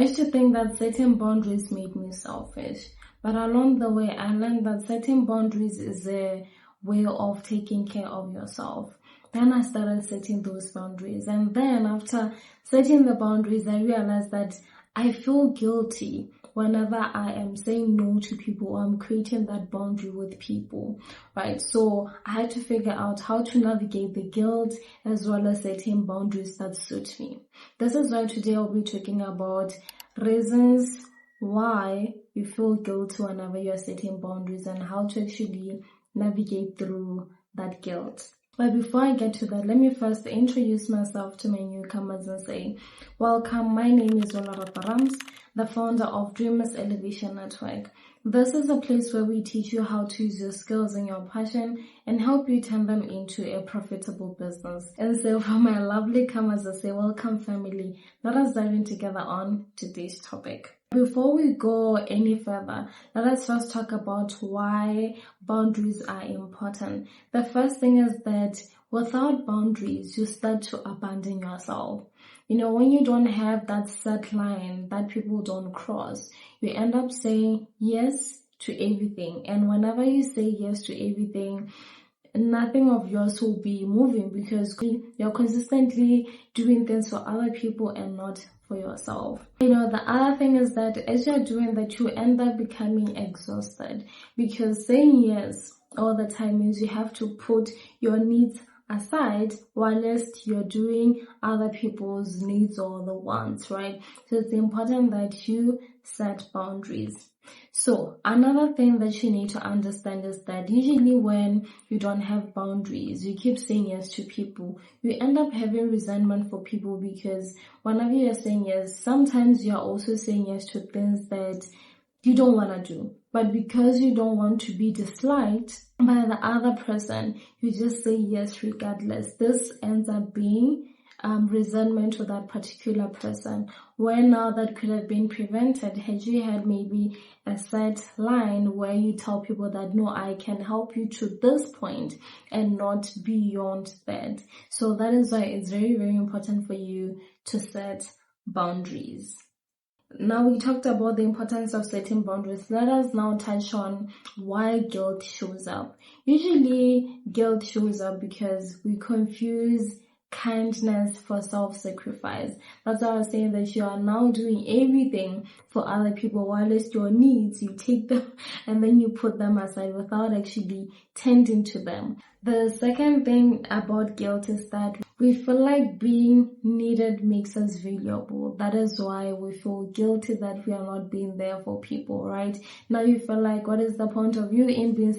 I used to think that setting boundaries made me selfish. But along the way, I learned that setting boundaries is a way of taking care of yourself. Then I started setting those boundaries. And then after setting the boundaries, I realized that I feel guilty whenever I am saying no to people or I'm creating that boundary with people, right? So I had to figure out how to navigate the guilt as well as setting boundaries that suit me. This is why today I'll be talking about reasons why you feel guilty whenever you're setting boundaries and how to actually navigate through that guilt. But before I get to that, let me first introduce myself to my newcomers and say, welcome, my name is Olarapa Rams, the founder of Dreamers Elevation Network. This is a place where we teach you how to use your skills and your passion and help you turn them into a profitable business. And so for my lovely comers, I say, welcome family. Let us dive in together on today's topic. Before we go any further, let us first talk about why boundaries are important. The first thing is that without boundaries, you start to abandon yourself. You know, when you don't have that set line that people don't cross, you end up saying yes to everything. And whenever you say yes to everything, nothing of yours will be moving because you're consistently doing things for other people and not for yourself. You know, the other thing is that as you're doing that, you end up becoming exhausted because saying yes all the time means you have to put your needs aside whilst you're doing other people's needs or the wants, right? So it's important that you set boundaries. So another thing that you need to understand is that usually when you don't have boundaries, you keep saying yes to people, you end up having resentment for people because whenever you're saying yes, sometimes you're also saying yes to things that you don't want to do. But because you don't want to be disliked by the other person, you just say yes regardless. This ends up being resentment to that particular person, where now that could have been prevented had you had maybe a set line where you tell people that no, I can help you to this point and not beyond that. So that is why it's very, very important for you to set boundaries. Now we talked about the importance of setting boundaries. Let us now touch on why guilt shows up. Usually guilt shows up because we confuse kindness for self-sacrifice. That's why I was saying that you are now doing everything for other people whilst your needs, you take them and then you put them aside without actually tending to them. The second thing about guilt is that we feel like being needed makes us valuable. That is why we feel guilty that we are not being there for people, right? Now you feel like, what is the point of you in being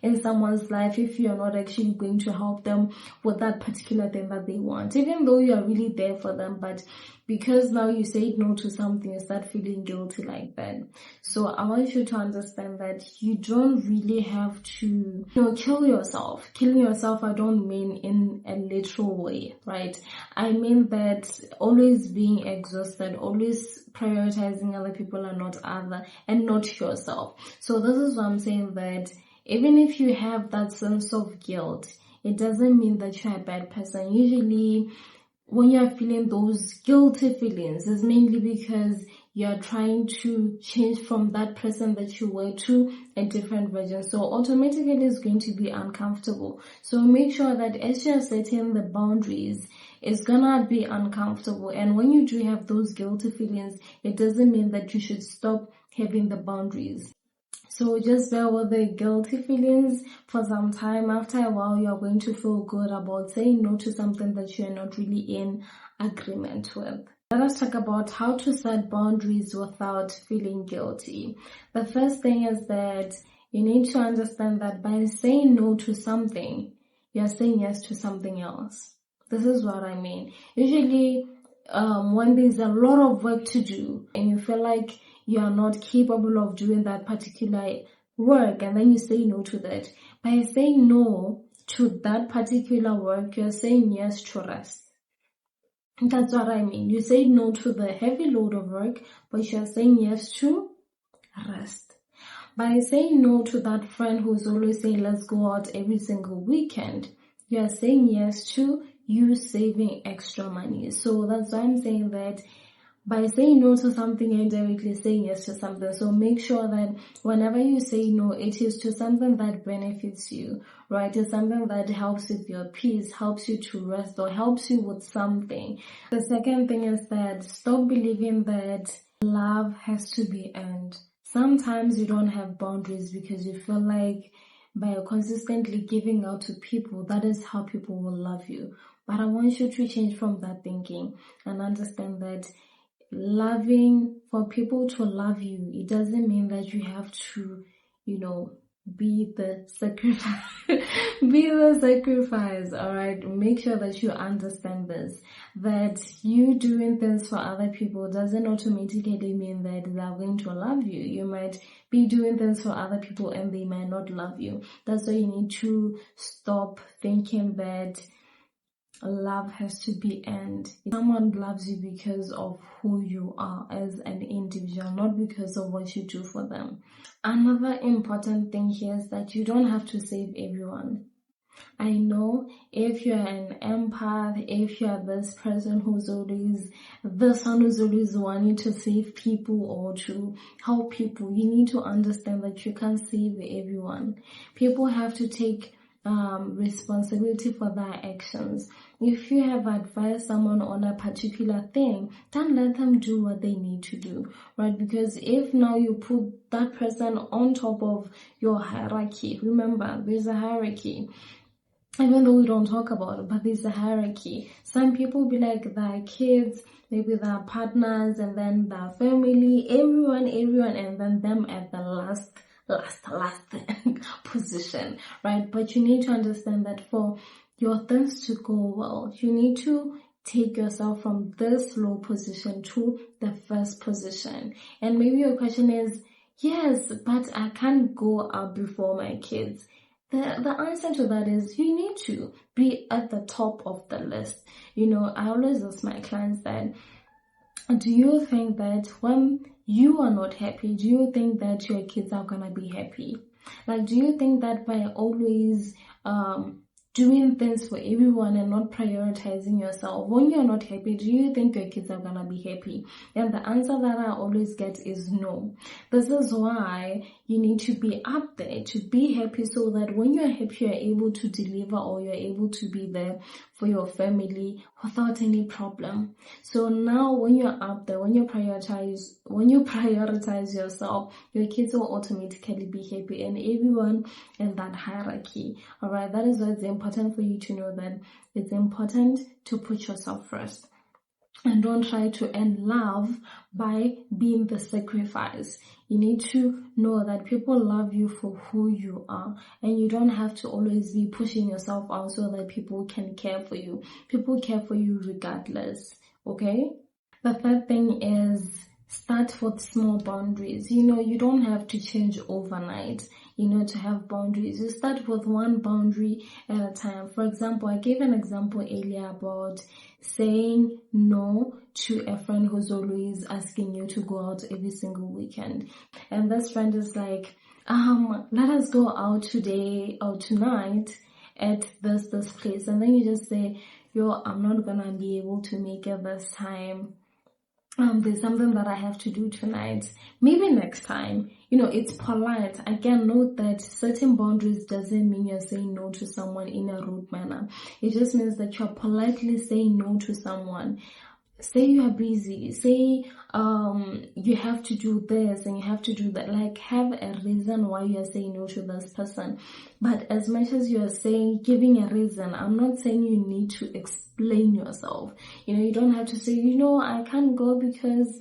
in someone's life if you are not actually going to help them with that particular thing that they want, even though you are really there for them, but because now you said no to something, you start feeling guilty like that. So I want you to understand that you don't really have to, kill yourself. Killing yourself, I don't mean in a literal way, right? I mean that always being exhausted, always prioritizing other people and not yourself. So this is what I'm saying, that even if you have that sense of guilt, it doesn't mean that you're a bad person. Usually, when you're feeling those guilty feelings, it's mainly because you're trying to change from that person that you were to a different version. So automatically it's going to be uncomfortable. So make sure that as you're setting the boundaries, it's gonna be uncomfortable. And when you do have those guilty feelings, it doesn't mean that you should stop having the boundaries. So just bear with the guilty feelings for some time. After a while, you're going to feel good about saying no to something that you're not really in agreement with. Let us talk about how to set boundaries without feeling guilty. The first thing is that you need to understand that by saying no to something, you're saying yes to something else. This is what I mean. Usually, when there's a lot of work to do and you feel like you are not capable of doing that particular work, and then you say no to that. By saying no to that particular work, you're saying yes to rest. That's what I mean. You say no to the heavy load of work, but you're saying yes to rest. By saying no to that friend who's always saying, let's go out every single weekend, you're saying yes to you saving extra money. So that's why I'm saying that by saying no to something, you're indirectly saying yes to something. So make sure that whenever you say no, it is to something that benefits you, right? It's something that helps with your peace, helps you to rest, or helps you with something. The second thing is that stop believing that love has to be earned. Sometimes you don't have boundaries because you feel like by consistently giving out to people, that is how people will love you. But I want you to change from that thinking and understand that for people to love you, it doesn't mean that you have to, be the sacrifice. Be the sacrifice, all right? Make sure that you understand this, that you doing things for other people doesn't automatically mean that they're going to love you. You might be doing things for other people and they might not love you. That's why you need to stop thinking that love has to be earned. Someone loves you because of who you are as an individual, not because of what you do for them. Another important thing here is that you don't have to save everyone. I know if you're an empath, if you're this person who's always wanting to save people or to help people, you need to understand that you can't save everyone. People have to take responsibility for their actions. If you have advised someone on a particular thing, then let them do what they need to do, right? Because if now you put that person on top of your hierarchy, remember there's a hierarchy. Even though we don't talk about it, but there's a hierarchy. Some people be like their kids, maybe their partners, and then their family, everyone, and then them at the last position, right? But you need to understand that for your things to go well, you need to take yourself from this low position to the first position. And maybe your question is, yes, but I can't go up before my kids. The answer to that is you need to be at the top of the list. I always ask my clients that, do you think that when you are not happy, do you think that your kids are gonna be happy? Like, do you think that by always doing things for everyone and not prioritizing yourself, when you're not happy, do you think your kids are gonna be happy? And the answer that I always get is no. This is why you need to be up there to be happy, so that when you're happy, you're able to deliver, or you're able to be there for your family without any problem. So now when you're up there, when you prioritize yourself, your kids will automatically be happy, and everyone in that hierarchy. All right, that is why it's important for you to know that it's important to put yourself first. And don't try to earn love by being the sacrifice. You need to know that people love you for who you are, and you don't have to always be pushing yourself out so that people can care for you. People care for you regardless, okay? The third thing is start with small boundaries. You don't have to change overnight, to have boundaries. You start with one boundary at a time. For example, I gave an example earlier about saying no to a friend who's always asking you to go out every single weekend. And this friend is like, let us go out today or tonight at this place. And then you just say, I'm not gonna be able to make it this time. There's something that I have to do tonight. Maybe next time. It's polite. Again, note that certain boundaries doesn't mean you're saying no to someone in a rude manner. It just means that you're politely saying no to someone. Say you are busy. Say you have to do this and you have to do that. Like, have a reason why you are saying no to this person. But as much as you are giving a reason, I'm not saying you need to explain yourself. You don't have to say, I can't go because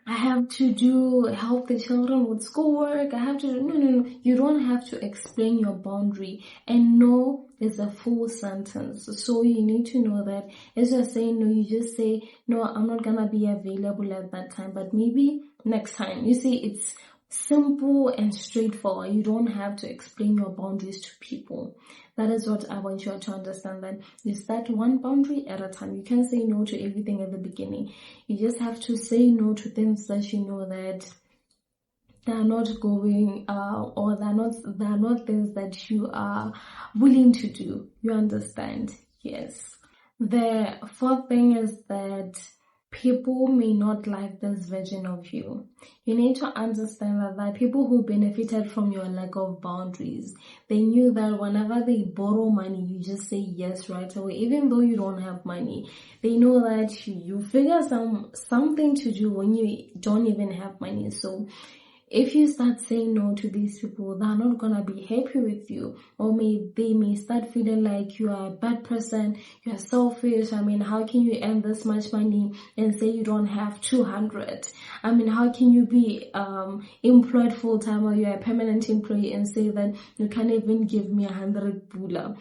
I have to help the children with schoolwork. No. You don't have to explain your boundary. And no is a full sentence. So you need to know that as you're saying no, you just say, no, I'm not gonna be available at that time, but maybe next time. You see, it's simple and straightforward. You don't have to explain your boundaries to people. That is what I want you to understand, that you start one boundary at a time. You can't say no to everything at the beginning. You just have to say no to things that you know that they're not going or they're not things that you are willing to do. You understand? Yes. The fourth thing is that people may not like this version of you. You need to understand that people who benefited from your lack of boundaries, they knew that whenever they borrow money, you just say yes right away, even though you don't have money. They know that you figure something to do when you don't even have money. So if you start saying no to these people, they're not gonna be happy with you, or they may start feeling like you are a bad person, you are selfish. I mean, how can you earn this much money and say you don't have 200? I mean, how can you be employed full time, or you're a permanent employee, and say that you can't even give me 100 pula?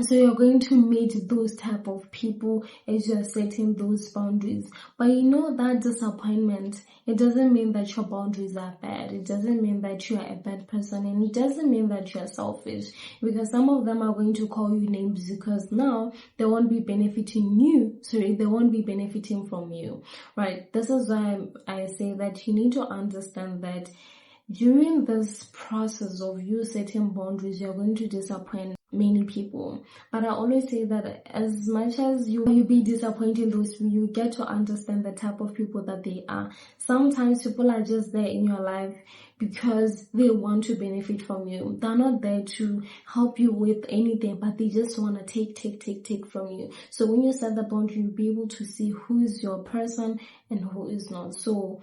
So you're going to meet those type of people as you're setting those boundaries. But you know that disappointment, it doesn't mean that your boundaries are bad. It doesn't mean that you are a bad person, and it doesn't mean that you're selfish, because some of them are going to call you names because now they won't be benefiting you. Sorry, they won't be benefiting from you, right? This is why I say that you need to understand that during this process of you setting boundaries, you're going to disappoint many people. But I always say that as much as you be disappointing those people, you get to understand the type of people that they are. Sometimes people are just there in your life because they want to benefit from you. They're not there to help you with anything, but they just want to take from you. So when you set the boundary, you'll be able to see who is your person and who is not. So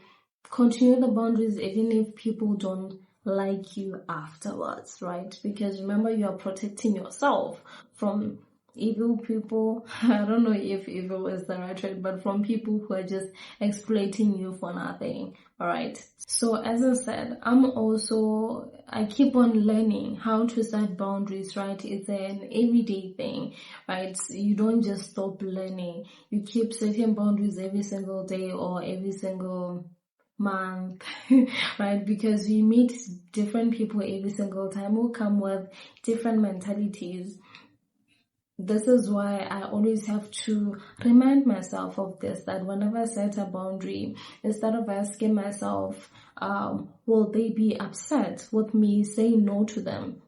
continue the boundaries even if people don't like you afterwards, right? Because remember, you are protecting yourself from evil people. I don't know if evil is the right word, but from people who are just exploiting you for nothing. All right. So as I said, I keep on learning how to set boundaries, right? It's an everyday thing, right? You don't just stop learning. You keep setting boundaries every single day or every single month, right? Because we meet different people every single time who come with different mentalities. This is why I always have to remind myself of this, that whenever I set a boundary, instead of asking myself, will they be upset with me saying no to them,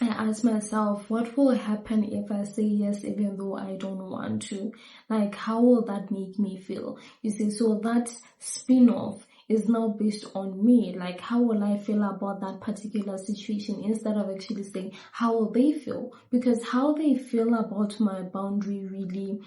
I ask myself, what will happen if I say yes even though I don't want to? Like, how will that make me feel? You see, so that spin-off is now based on me. Like, how will I feel about that particular situation, instead of actually saying, how will they feel? Because how they feel about my boundary really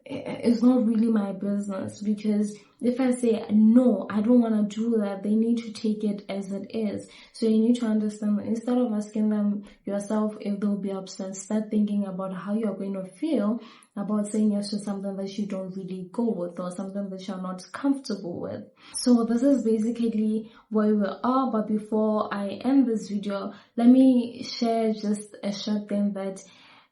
is not really my business. Because if I say, no, I don't want to do that, they need to take it as it is. So you need to understand that instead of asking them yourself if they'll be upset, start thinking about how you're going to feel about saying yes to something that you don't really go with, or something that you're not comfortable with. So this is basically where we are. But before I end this video, let me share just a short thing that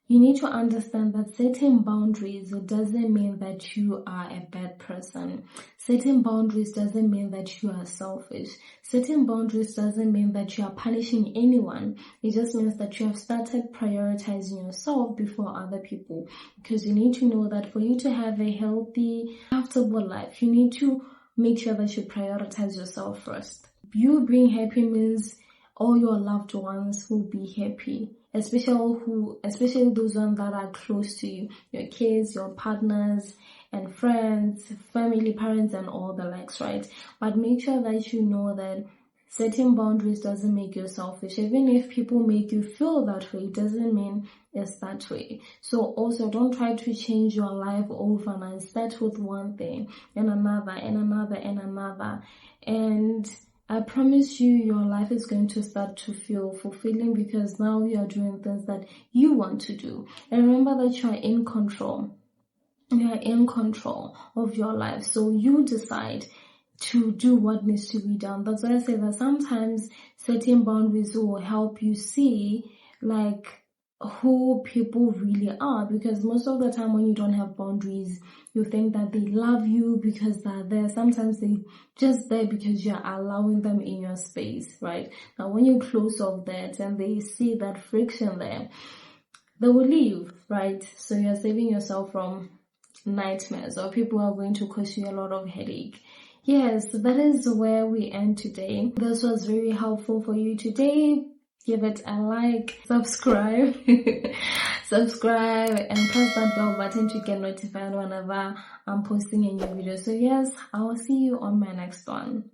you need to understand, that setting boundaries, it doesn't mean that you are a bad person. Setting boundaries doesn't mean that you are selfish. Setting boundaries doesn't mean that you are punishing anyone. It just means that you have started prioritizing yourself before other people. Because you need to know that for you to have a healthy, comfortable life, you need to make sure that you prioritize yourself first. You being happy means all your loved ones will be happy, especially those ones that are close to you, your kids, your partners and friends, family, parents and all the likes, right? But make sure that you know that setting boundaries doesn't make you selfish. Even if people make you feel that way, it doesn't mean it's that way. So also, don't try to change your life overnight. Start with one thing and another and another and another, and I promise you, your life is going to start to feel fulfilling, because now you are doing things that you want to do. And remember that you are in control. You are in control of your life. So you decide to do what needs to be done. That's why I say that sometimes setting boundaries will help you see, like, who people really are. Because most of the time when you don't have boundaries, you think that they love you because they're there. Sometimes they just there because you're allowing them in your space, right? Now when you close off that and they see that friction there, they will leave, right? So you're saving yourself from nightmares, or people are going to cause you a lot of headache. Yes, that is where we end today. This was very helpful for you today. give it a like, subscribe, subscribe, and press that bell button to get notified whenever I'm posting a new video. So yes, I will see you on my next one.